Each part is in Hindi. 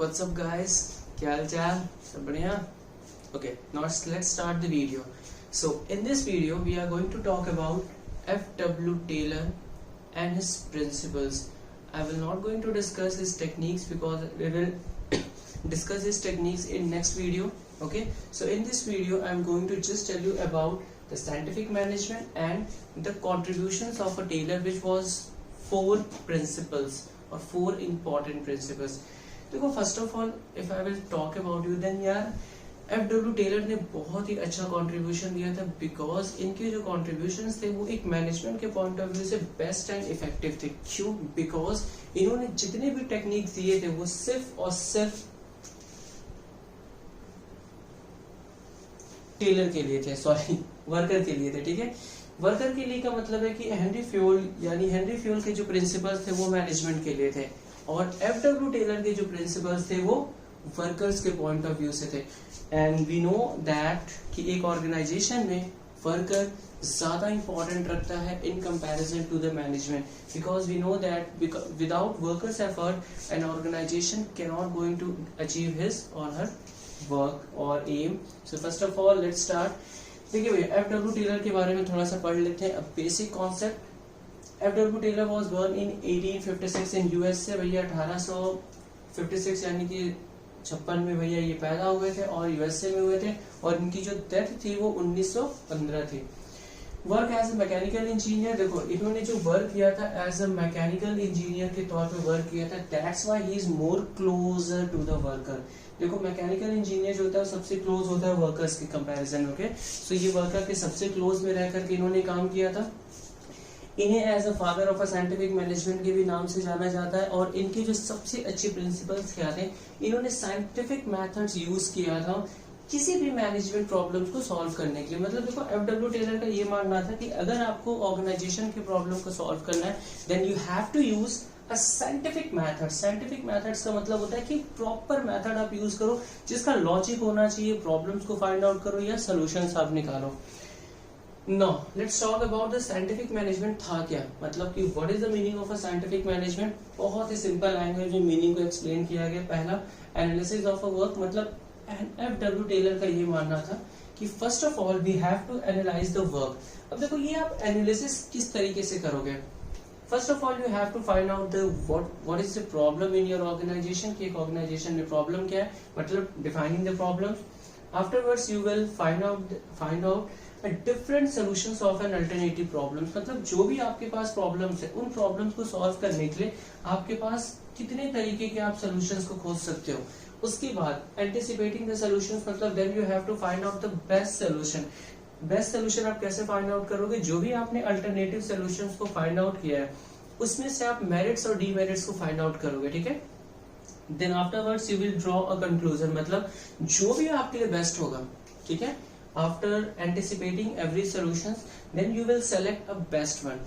What's up guys? क्या हाल चाल? सब बढ़िया? Okay, now let's start the video. So in this video we are going to talk about F.W. Taylor and his principles. I will not going to discuss his techniques because we will discuss his techniques in next video. Okay, so in this video I am going to just tell you about the scientific management and the contributions of a Taylor, which was 4 principles or 4 important principles. देखो first of all if I will talk about you then यार F.W. टेलर ने बहुत ही अच्छा कंट्रीब्यूशन दिया था, बिकॉज इनके जो कंट्रीब्यूशंस थे वो एक मैनेजमेंट के पॉइंट ऑफ व्यू से बेस्ट एंड इफेक्टिव थे. क्यों? बिकॉज इन्होंने जितने भी टेक्निक्स दिए थे वो सिर्फ और सिर्फ टेलर के लिए थे, सॉरी वर्कर के लिए थे. ठीक है, वर्कर के लिए का मतलब है कि हेनरी फ्यूल के जो प्रिंसिपल्स थे वो मैनेजमेंट के लिए थे और F.W. टेलर के जो प्रिंसिपल्स थे वो वर्कर्स के पॉइंट ऑफ व्यू से थे. एंड वी नो दैट कि एक ऑर्गेनाइजेशन में वर्कर ज्यादा इंपॉर्टेंट रखता है in comparison to the management, because we know that without workers effort an organisation can not going to achieve his और हर वर्क और aim. So first of all let's start. देखिए भैया F.W. टेलर के बारे में थोड़ा सा पढ़ लेते हैं. अब basic concept. F.W. Taylor was born in 1856 in US से. भैया 1856 यानी कि 56 में भैया ये पैदा हुए थे और यूएसए में हुए थे और इनकी जो डेथ थी वो 1915 थी. Work as a mechanical engineer. देखो इन्होंने जो वर्क किया था एज अ मैकेनिकल इंजीनियर के तौर पे वर्क किया था. That's why he is more closer to the worker. देखो मैकेनिकल इंजीनियर जो होता है वो सबसे क्लोज होता है वर्कर्स के कंपैरिजन. ओके, सो ये वर्कर के सबसे क्लोज में रह करके इन्होंने काम किया था. इन्हें as a father of a scientific management के भी नाम से जाना जाता है और इनके जो सबसे अच्छे प्रिंसिपल्स क्या थे, इन्होंने साइंटिफिक मेथड्स यूज किया था किसी भी मैनेजमेंट प्रॉब्लम्स को सॉल्व करने के लिए. मतलब देखो F.W. टेलर का ये मानना था कि अगर आपको ऑर्गेनाइजेशन के प्रॉब्लम को सॉल्व करना है then you have to use a scientific method. Scientific methods का मतलब होता है कि प्रॉपर मेथड आप यूज करो जिसका लॉजिक होना चाहिए. प्रॉब्लम्स को फाइंड आउट करो या सोल्यूशंस आप निकालो. Now let's talk about the scientific management था क्या, मतलब कि what is the meaning of a scientific management. बहुत ही सिंपल लैंग्वेज में मीनिंग को एक्सप्लेन किया गया. पहला एनालिसिस ऑफ अ वर्क. मतलब F.W. टेलर का ये मानना था कि first of all we have to analyse the work. अब देखो ये आप एनालिसिस किस तरीके से करोगे. First of all you have to find out the what is the problem in your organisation. कि एक ऑर्गेनाइजेशन में प्रॉब्लम क्या है, मतलब defining the problem. Afterwards you will find out different solutions of an alternative problems. मतलब जो भी आपके पास प्रॉब्लम्स है उन प्रॉब्लम्स को सॉल्व करने के लिए आपके पास कितने तरीके के आप सॉल्यूशंस को खोज सकते हो. उसके बाद एंटिसिपेटिंग द सॉल्यूशंस, मतलब then you have to find out the best solution. Best solution आप कैसे फाइंड आउट करोगे, जो भी आपने अल्टरनेटिव सॉल्यूशंस को फाइंड आउट किया है उसमें से आप मेरिट्स और डीमेरिट्स को फाइंड आउट करोगे. ठीक है, then afterwards you will draw a conclusion, मतलब जो भी आपके लिए बेस्ट होगा. ठीक है, after anticipating every solutions then you will select a best one.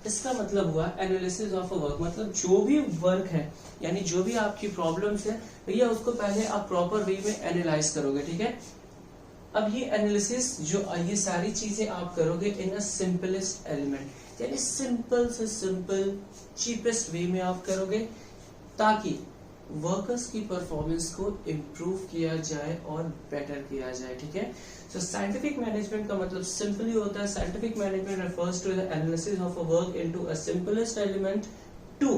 इसका मतलब हुआ एनालिसिस ऑफ अ वर्क. मतलब जो भी वर्क है यानी जो भी आपकी प्रॉब्लम्स है भैया उसको पहले आप प्रॉपर वे में एनालाइज करोगे. ठीक है, अब ये एनालिसिस जो ये सारी चीजें आप करोगे इन अ सिंपलेस्ट एलिमेंट, यानी सिंपल से सिंपल चीपेस्ट वे में आप करोगे ताकि वर्कर्स की परफॉर्मेंस को इम्प्रूव किया जाए और बेटर किया जाए. ठीक है, सो साइंटिफिक मैनेजमेंट का मतलब सिंपली होता है scientific management refers to the analysis of a work into a simplest element to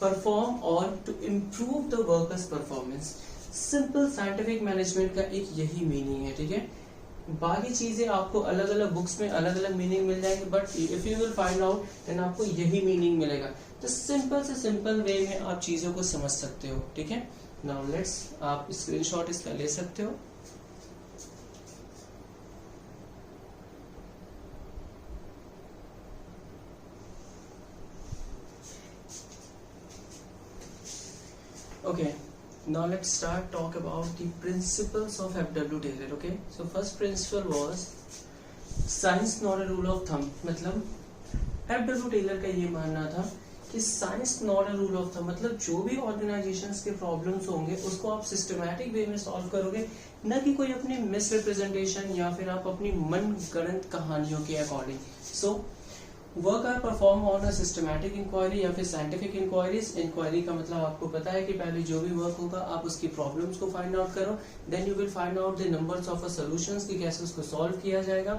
perform और to improve the workers performance. Simple scientific management का एक यही मीनिंग है. ठीक है, बाकी चीजें आपको अलग अलग बुक्स में अलग अलग मीनिंग मिल जाएंगे, but if you will find out then आपको यही मीनिंग मिलेगा. तो सिंपल से सिंपल वे में आप चीजों को समझ सकते हो. ठीक है, नाउ लेट्स आप स्क्रीनशॉट इसका ले सकते हो. Okay, now let's start talk about the principles of F.W. Taylor. Okay, so first principle was science not a rule of thumb. मतलब F.W. टेलर का ये मानना था कि science not a rule of thumb. मतलब जो भी ऑर्गेनाइजेशंस के प्रॉब्लम्स होंगे उसको आप सिस्टमैटिक वे में सॉल्व करोगे, न कि कोई अपनी मिस रिप्रेजेंटेशन या फिर आप अपनी मन गढ़ंत कहानियों के according. So work are perform on a systematic inquiry या फिर साइंटिफिक इंक्वायरीज। इंक्वायरी का मतलब आपको पता है कि पहले जो भी वर्क होगा आप उसकी प्रॉब्लम्स को फाइंड आउट करो, then you will find out the numbers of solutions कि कैसे उसको सॉल्व किया जाएगा,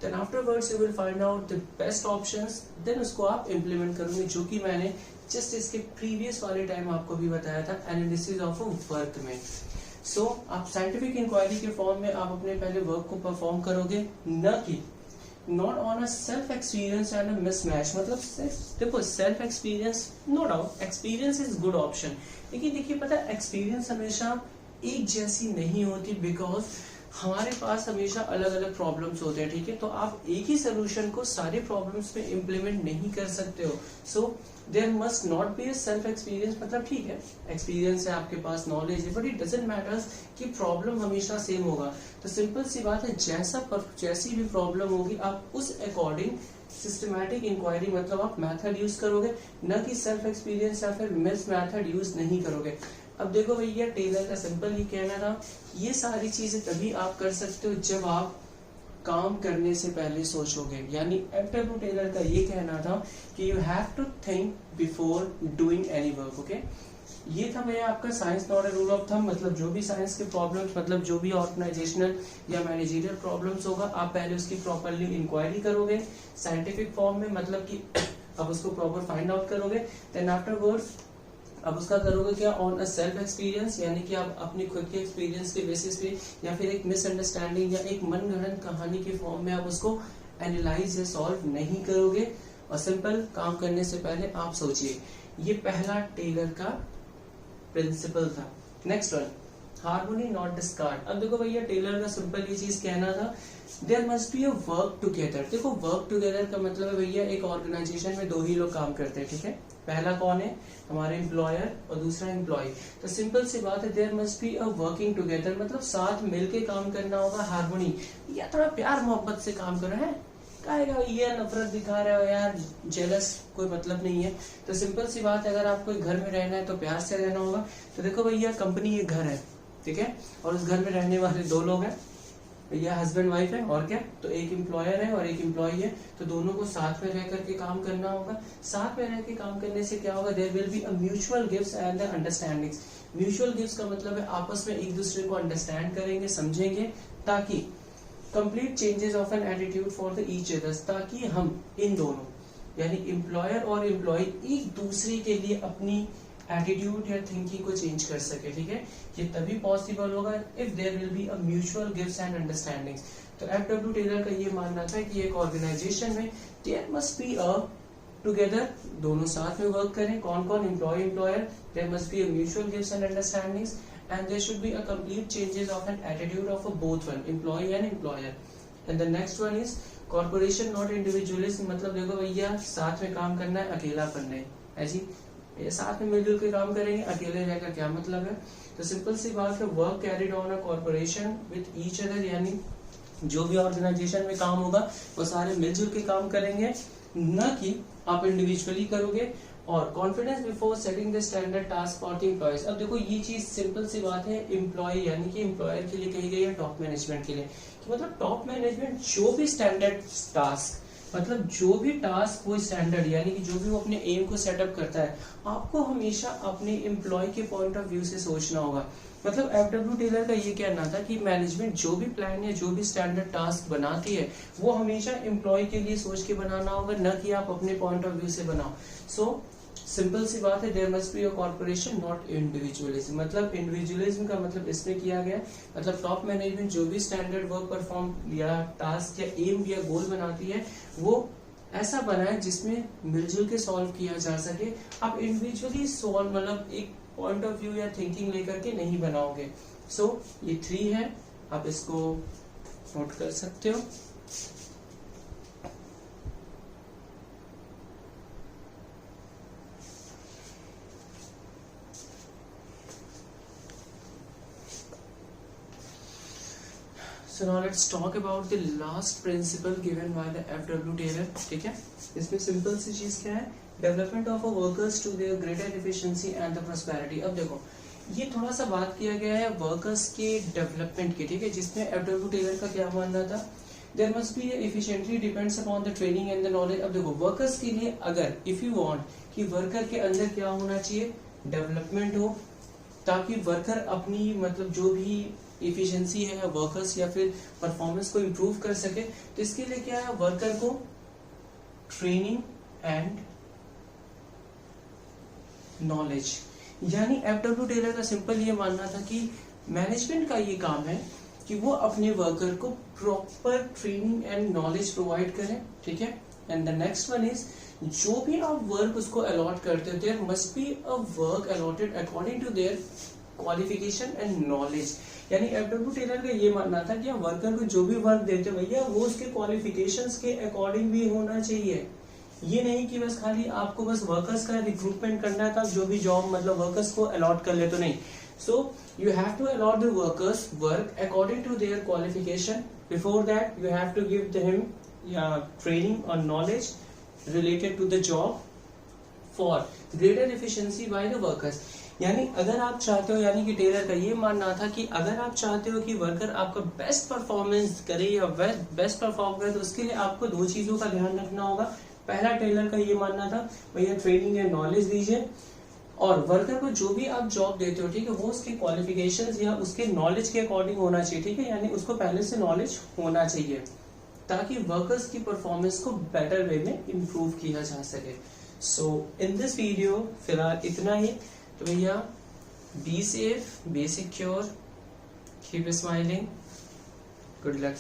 then afterwards you will find out the best options, देन उसको आप इम्प्लीमेंट करोगे, जो कि मैंने जस्ट इसके प्रीवियस वाले टाइम आपको भी बताया था एनालिसिस ऑफ अ वर्क में। सो आप साइंटिफिक इंक्वायरी के फॉर्म में आप अपने पहले वर्क को परफॉर्म करोगे, न कि not on a self experience and a mismatch. मतलब देखो self experience, no doubt experience is good option, लेकिन देखिए पता है एक्सपीरियंस हमेशा एक जैसी नहीं होती, बिकॉज हमारे पास हमेशा अलग अलग प्रॉब्लम्स होते हैं, ठीक है। तो आप एक ही सोल्यूशन को सारे प्रॉब्लम्स में इम्प्लीमेंट नहीं कर सकते हो। So there must not be a self experience. मतलब ठीक है एक्सपीरियंस है, आपके पास नॉलेज है, बट इट डजंट मैटर कि प्रॉब्लम हमेशा सेम होगा। तो सिंपल सी बात है, जैसी भी प्रॉब्लम होगी आप उस अकॉर्डिंग सिस्टमैटिक इंक्वायरी मतलब आप मेथड यूज करोगे, न कि सेल्फ एक्सपीरियंस या फिर मिस मेथड यूज नहीं करोगे। अब देखो भैया टेलर का सिंपल ही कहना था, ये सारी चीजें तभी आप कर सकते हो जब आप काम करने से पहले सोचोगे। यानी एफडब्ल्यू टेलर का ये कहना था कि you have to think before doing any work. Okay, ये था भैया आपका science not a rule of thumb. मतलब जो भी साइंस के प्रॉब्लम्स, मतलब जो भी ऑर्गेनाइजेशनल या मैनेजरियल प्रॉब्लम्स होगा, आप पहले उसकी प्रॉपरली इंक्वायरी करोगे साइंटिफिक फॉर्म में, मतलब कि आप उसको प्रॉपर फाइंड आउट करोगे, देन आफ्टरवर्ड्स अब उसका करोगे क्या, ऑन अ सेल्फ एक्सपीरियंस, यानी कि आप अपनी खुद के एक्सपीरियंस के बेसिस पे या फिर एक मिसअंडरस्टैंडिंग या एक मनगढ़ंत कहानी के फॉर्म में आप उसको एनालाइज या सॉल्व नहीं करोगे। और सिंपल काम करने से पहले आप सोचिए, ये पहला टेलर का प्रिंसिपल था। Next one, harmony not discard. अब देखो भैया टेलर का सिंपल ये चीज कहना था, there must be a work together. देखो वर्क टुगेदर का मतलब है भैया एक ऑर्गेनाइजेशन में दो ही लोग काम करते हैं, ठीक है। पहला कौन है, हमारे एम्प्लॉयर, और दूसरा एम्प्लॉय। तो सिंपल सी बात है, there must be a working together, मतलब साथ मिलके काम करना होगा। हार्मोनी, या थोड़ा प्यार मोहब्बत से काम कर रहे हैं, कहेगा ये नफरत दिखा रहे हो यार, जेलस, कोई मतलब नहीं है। तो सिंपल सी बात है, अगर आपको घर में रहना है तो प्यार से रहना होगा। तो देखो भैया कंपनी एक घर है, ठीक है, और उस घर में रहने वाले दो लोग हैं, भैया हस्बैंड वाइफ है, और क्या, तो एक एम्प्लॉयर है और एक एम्प्लॉय है। तो दोनों को साथ में रह करके काम करना होगा। साथ में रह के काम करने से क्या होगा, there will be a mutual gives and understandings. Mutual gives का मतलब है आपस में एक दूसरे को अंडरस्टैंड करेंगे, समझेंगे, ताकि complete changes of an attitude for the each others, ताकि हम इन दोनों यानी एम्प्लॉयर और एम्प्लॉय एक दूसरे के लिए अपनी एटीट्यूड या थिंकिंग को चेंज कर सके, ठीक है। ये तभी पॉसिबल होगा if there will be a mutual gives and understandings. तो एफडब्ल्यू टेलर का ये मानना था कि एक ऑर्गेनाइजेशन में there must be a together, दोनों साथ में वर्क करें, कौन कौन, employee employer, there must be a mutual gives and understandings, and there should be a complete changes of an attitude of a both one employee and employer. And the next one is corporation not individualism। मतलब देखो भैया साथ में काम करना है, अकेलापन नहीं है जी, ये साथ में मिलजुल के काम करेंगे, अकेले रहकर क्या मतलब है। तो सिंपल सी बात है, work carried on a corporation with each other, यानी जो भी ऑर्गेनाइजेशन में काम होगा वो सारे मिलजुल के काम करेंगे, न कि आप इंडिविजुअली करोगे। और confidence before setting the standard task for the employees. अब देखो ये चीज सिंपल सी बात है, एम्प्लॉय यानी कि एम्प्लॉयर के लिए कही गई है, टॉप मैनेजमेंट के लिए, कि मतलब टॉप मैनेजमेंट जो भी स्टैंडर्ड टास्क, मतलब जो भी टास्क वो स्टैंडर्ड यानी कि जो भी वो अपने एम को सेटअप करता है, आपको हमेशा अपने एम्प्लॉय के पॉइंट ऑफ व्यू से सोचना होगा। मतलब एफडब्ल्यू टेलर का ये कहना था कि मैनेजमेंट जो भी प्लान या जो भी स्टैंडर्ड टास्क बनाती है वो हमेशा एम्प्लॉय के लिए सोच के बनाना होगा, न कि आप अपने पॉइंट ऑफ व्यू से बनाओ। सो सिंपल सी बात है, there must be a corporation not individualism. मतलब इंडिविजुअलिज्म का मतलब इसमें किया गया, मतलब टॉप मैनेजमेंट जो भी स्टैंडर्ड वर्क परफॉर्म या टास्क या एम या गोल बनाती है वो ऐसा बनाए जिसमें मिलजुल के सॉल्व किया जा सके। आप इंडिविजुअली सॉल्व मतलब एक पॉइंट ऑफ व्यू या थिंकिंग लेकर के नहीं बनाओगे। सो ये 3 है, आप इसको नोट कर सकते हो। So now let's talk about the last principle given by the FW Taylor, ठीक है। इसमें सिंपल सी चीज क्या है, development of workers to their greater efficiency and the prosperity. अब देखो ये थोड़ा सा बात किया गया है वर्कर्स के डेवलपमेंट की, ठीक है, जिसमें एफडब्ल्यू टेलर का क्या मानना था there must be efficiently depends upon the training and the knowledge. अब देखो वर्कर्स के लिए अगर इफ यू वांट कि वर्कर के अंदर क्या होना चाहिए, डेवलपमेंट हो, ताकि वर्कर अपनी मतलब जो भी एफिशिएंसी है वर्कर्स या फिर परफॉर्मेंस को इम्प्रूव कर सके, तो इसके लिए क्या है, वर्कर को ट्रेनिंग एंड नॉलेज। यानी एफडब्ल्यू टेलर का सिंपल ये मानना था कि मैनेजमेंट का ये काम है कि वो अपने वर्कर को proper training and knowledge provide करें, ठीक है। And the next one is, जो भी आप वर्क उसको अलॉट करते हो, there must be a work allotted according to their qualification and knowledge. यानी एफडब्ल्यू टेलर का ये मानना था कि आप वर्कर को जो भी वर्क देते हो भैया वो उसके क्वालिफिकेशंस के अकॉर्डिंग भी होना चाहिए। ये नहीं कि बस खाली आपको बस वर्कर्स का रिक्रूटमेंट करना था, जो भी जॉब मतलब वर्कर्स को अलॉट कर ले तो नहीं। So you have to allot the workers work according to their qualification. Before that, you have to give them training or knowledge related to the job for greater efficiency by the workers. यानी अगर आप चाहते हो, यानी कि टेलर का ये मानना था कि अगर आप चाहते हो कि वर्कर आपका बेस्ट परफॉर्मेंस करे या बेस्ट परफॉर्म करे, तो उसके लिए आपको दो चीजों का ध्यान रखना होगा। पहला, टेलर का ये मानना था भैया ट्रेनिंग एंड नॉलेज दीजिए, और वर्कर को जो भी आप जॉब देते हो, ठीक है, वो उसके क्वालिफिकेशंस या उसके नॉलेज के अकॉर्डिंग होना चाहिए, ठीक है। यानी उसको पहले से नॉलेज होना चाहिए ताकि वर्कर्स की परफॉर्मेंस को बेटर वे में इम्प्रूव किया जा सके। सो इन दिस वीडियो फिलहाल इतना ही। तो भैया be safe, be secure, keep smiling, good luck.